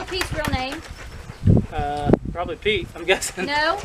Pete's real name? Probably Pete, I'm guessing. No?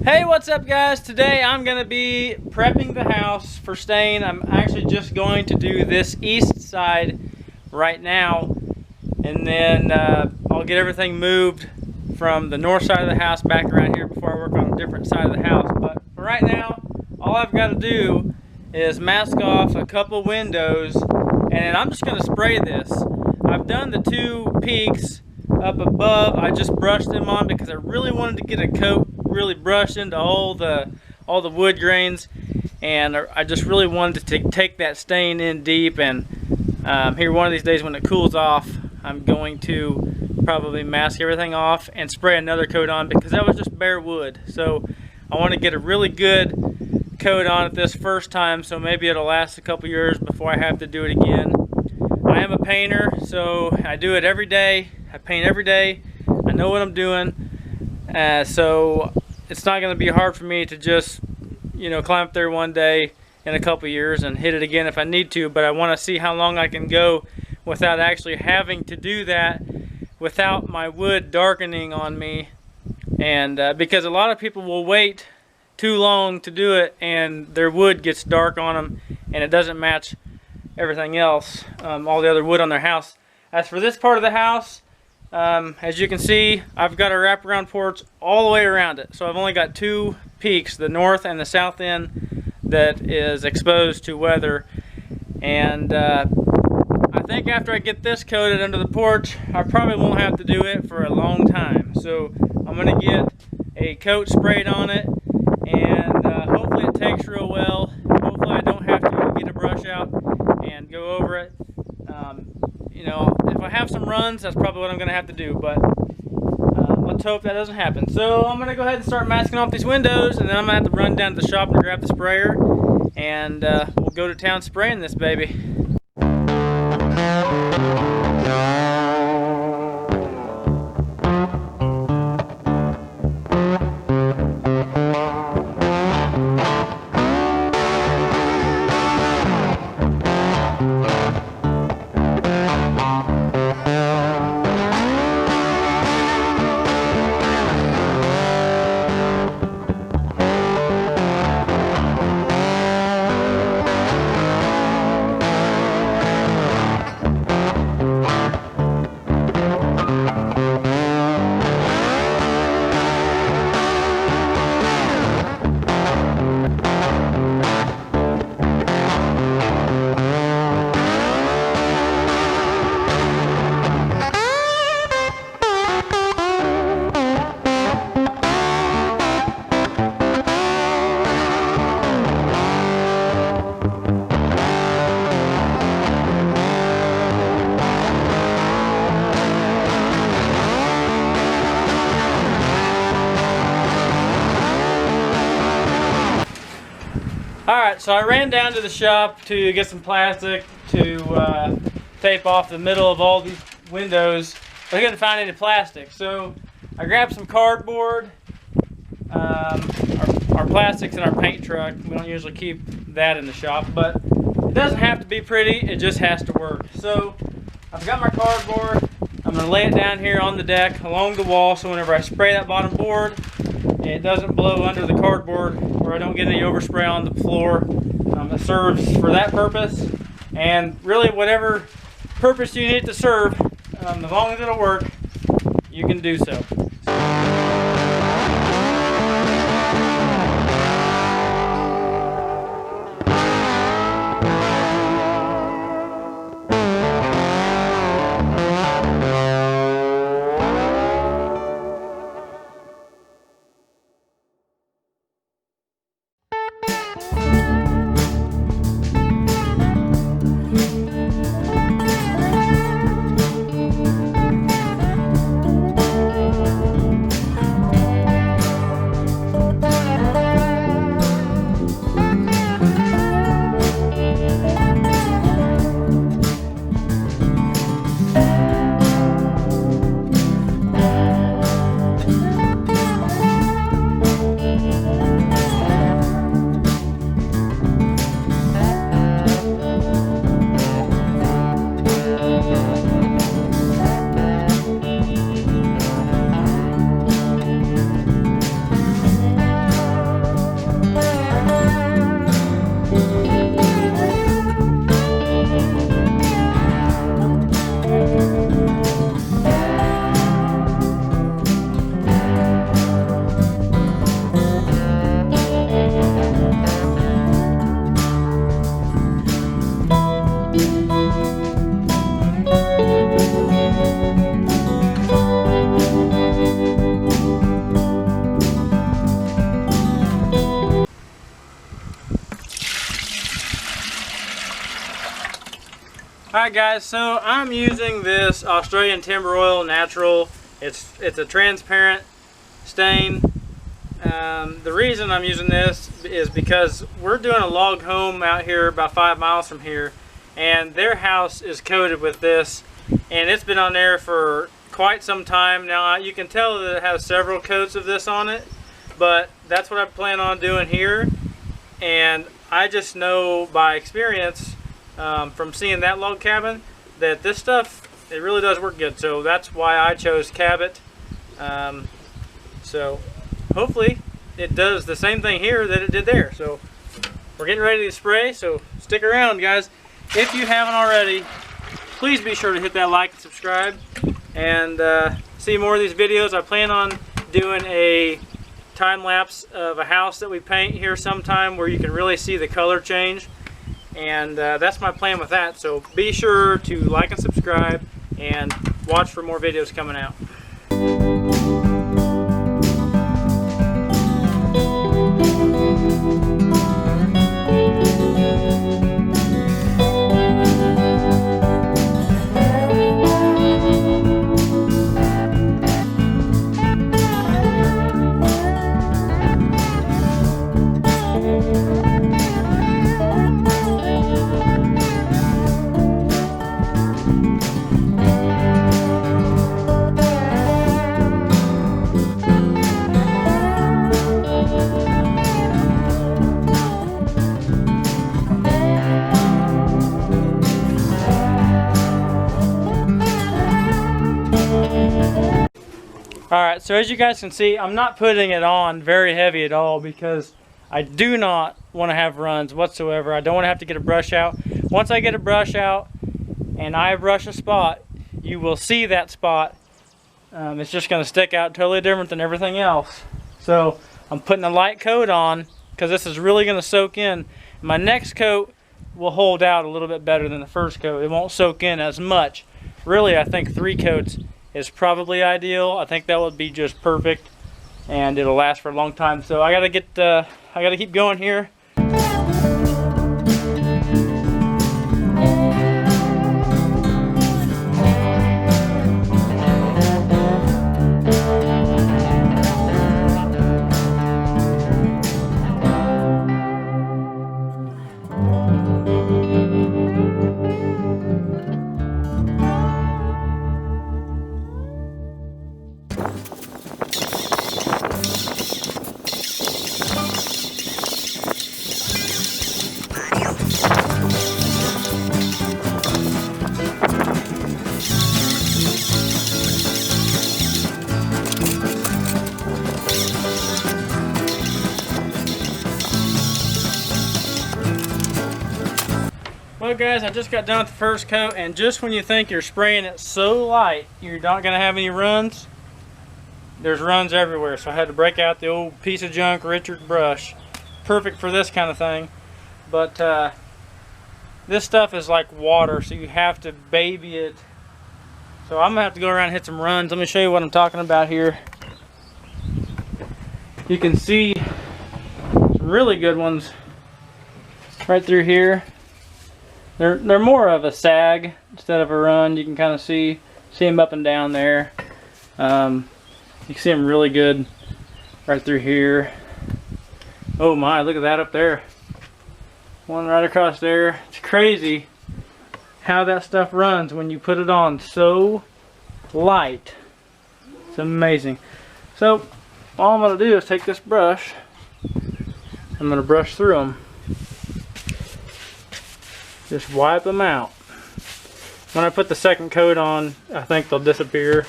Hey, what's up guys? Today I'm gonna be prepping the house for staying. I'm actually just going to do this east side right now, and then I'll get everything moved from the north side of the house back around here before I work on a different side of the house. But for right now, all I've got to do is mask off a couple windows, and I'm just gonna spray this. I've done the two peaks up above. I just brushed them on because I really wanted to get a coat really brushed into all the wood grains, and I just really wanted to take that stain in deep. And here one of these days when it cools off, I'm going to probably mask everything off and spray another coat on, because that was just bare wood. So I want to get a really good coat on it this first time, so maybe it'll last a couple years before I have to do it again. I am a painter, so I do it every day. I paint every day. I know what I'm doing, so it's not going to be hard for me to just, you know, climb up there one day in a couple years and hit it again if I need to. But I want to see how long I can go without actually having to do that, without my wood darkening on me. And because a lot of people will wait too long to do it, and their wood gets dark on them, and it doesn't match everything else, all the other wood on their house. As for this part of the house, as you can see, I've got a wraparound porch all the way around it. So I've only got two peaks, the north and the south end, that is exposed to weather. And I think after I get this coated under the porch, I probably won't have to do it for a long time. So I'm going to get a coat sprayed on it, and hopefully it takes real well. Hopefully I don't have to get a brush out and go over it. You know, if I have some runs, that's probably what I'm going to have to do, but let's hope that doesn't happen. So I'm going to go ahead and start masking off these windows, and then I'm going to have to run down to the shop and grab the sprayer, and we'll go to town spraying this baby. Alright, so I ran down to the shop to get some plastic to tape off the middle of all these windows. I couldn't find any plastic, so I grabbed some cardboard. Our plastic's in our paint truck. We don't usually keep that in the shop, but it doesn't have to be pretty, it just has to work. So I've got my cardboard. I'm going to lay it down here on the deck along the wall, so whenever I spray that bottom board, it doesn't blow under the cardboard, or I don't get any overspray on the floor. It serves for that purpose, and really whatever purpose you need it to serve, as long as it'll work, you can do so. Alright guys, so I'm using this Australian Timber Oil Natural. It's a transparent stain. The reason I'm using this is because we're doing a log home out here about 5 miles from here, and their house is coated with this, and it's been on there for quite some time now. You can tell that it has several coats of this on it, but that's what I plan on doing here. And I just know by experience from seeing that log cabin that this stuff, it really does work good. So that's why I chose Cabot. So hopefully it does the same thing here that it did there. So we're getting ready to spray, so stick around guys. If you haven't already, please be sure to hit that like and subscribe and see more of these videos. I plan on doing a time lapse of a house that we paint here sometime where you can really see the color change, and that's my plan with that. So be sure to like and subscribe and watch for more videos coming out. Alright, so as you guys can see, I'm not putting it on very heavy at all because I do not want to have runs whatsoever. I don't want to have to get a brush out. Once I get a brush out and I brush a spot, you will see that spot. It's just going to stick out totally different than everything else. So I'm putting a light coat on because this is really going to soak in. My next coat will hold out a little bit better than the first coat. It won't soak in as much. Really, I think 3 coats is probably ideal. I think that would be just perfect, and it'll last for a long time. So I gotta keep going here. Well guys, I just got done with the first coat, and just when you think you're spraying it so light you're not going to have any runs, there's runs everywhere. So I had to break out the old piece of junk Richard brush. Perfect for this kind of thing. But this stuff is like water, so you have to baby it. So I'm going to have to go around and hit some runs. Let me show you what I'm talking about here. You can see some really good ones right through here. They're more of a sag instead of a run. You can kind of see them up and down there. You can see them really good right through here. Oh my, look at that up there. One right across there. It's crazy how that stuff runs when you put it on so light. It's amazing. So all I'm going to do is take this brush. I'm going to brush through them. Just wipe them out. When I put the second coat on, I think they'll disappear.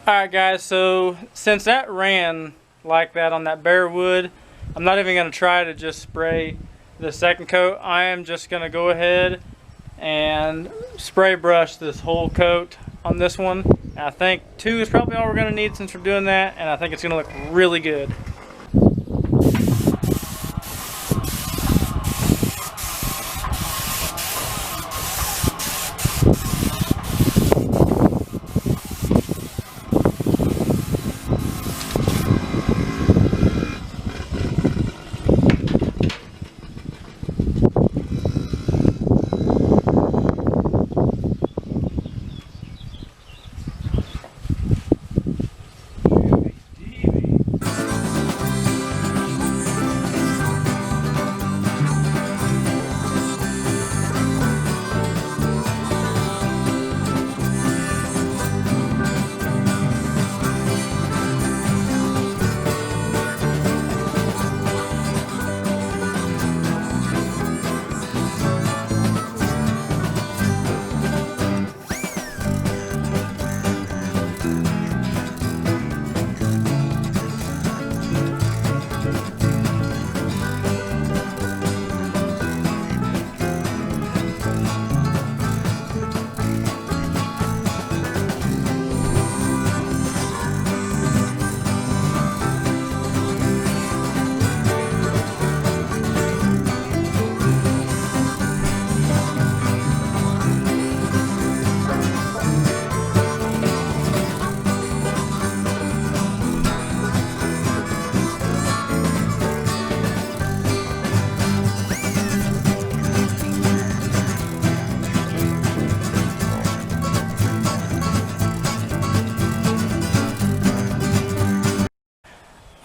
Alright guys, so since that ran like that on that bare wood, I'm not even going to try to just spray the second coat. I am just going to go ahead and spray brush this whole coat on this one. And I think 2 is probably all we're going to need since we're doing that, and I think it's going to look really good.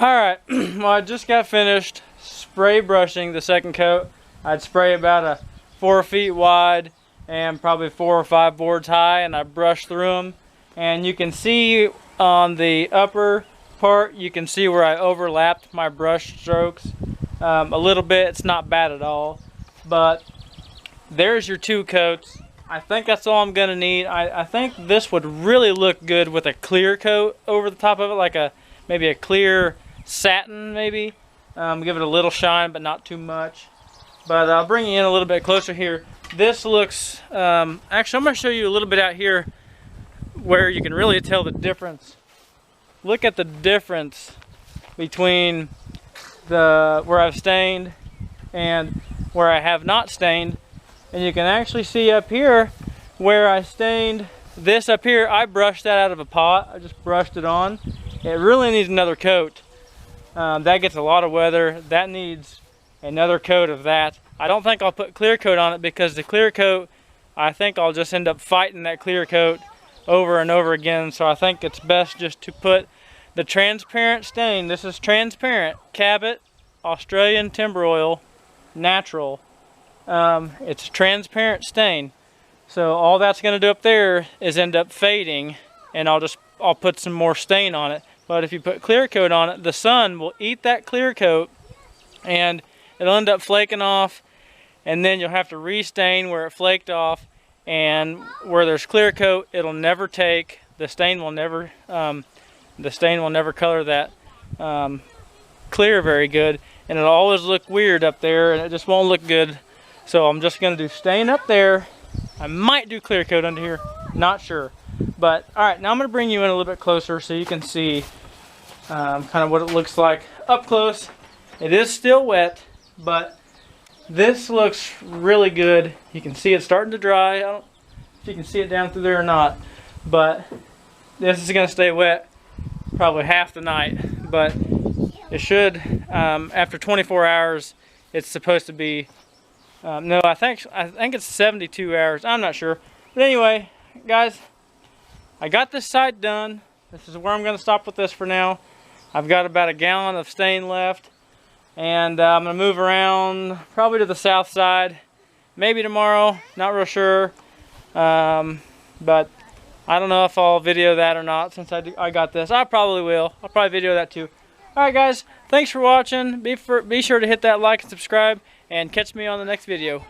Alright, well, I just got finished spray brushing the second coat. I'd spray about a 4 feet wide and probably 4 or 5 boards high, and I brushed through them. And you can see on the upper part, you can see where I overlapped my brush strokes a little bit. It's not bad at all, but there's your 2 coats. I think that's all I'm gonna need. I think this would really look good with a clear coat over the top of it, like maybe a clear satin, maybe. Give it a little shine, but not too much. But I'll bring you in a little bit closer here. This looks, actually I'm gonna show you a little bit out here where you can really tell the difference. Look at the difference between where I've stained and where I have not stained. And you can actually see up here where I stained this up here, I brushed that out of a pot. I just brushed it on. It really needs another coat. That gets a lot of weather. That needs another coat of that. I don't think I'll put clear coat on it because the clear coat, I think I'll just end up fighting that clear coat over and over again. So I think it's best just to put the transparent stain. This is transparent Cabot Australian Timber Oil Natural. It's a transparent stain. So all that's going to do up there is end up fading, and I'll put some more stain on it. But if you put clear coat on it, the sun will eat that clear coat and it'll end up flaking off, and then you'll have to restain where it flaked off, and where there's clear coat, it'll never take, the stain will never color that clear very good, and it'll always look weird up there, and it just won't look good. So I'm just going to do stain up there. I might do clear coat under here, not sure. But all right, now I'm going to bring you in a little bit closer so you can see kind of what it looks like up close. It is still wet, but this looks really good. You can see it starting to dry. I don't know if you can see it down through there or not, but this is going to stay wet probably half the night. But it should, after 24 hours, it's supposed to be, no, I think it's 72 hours. I'm not sure. But anyway, guys, I got this side done. This is where I'm going to stop with this for now. I've got about a gallon of stain left, and I'm going to move around probably to the south side. Maybe tomorrow, not real sure. But I don't know if I'll video that or not since I got this. I probably will. I'll probably video that too. Alright guys, thanks for watching. Be sure to hit that like and subscribe, and catch me on the next video.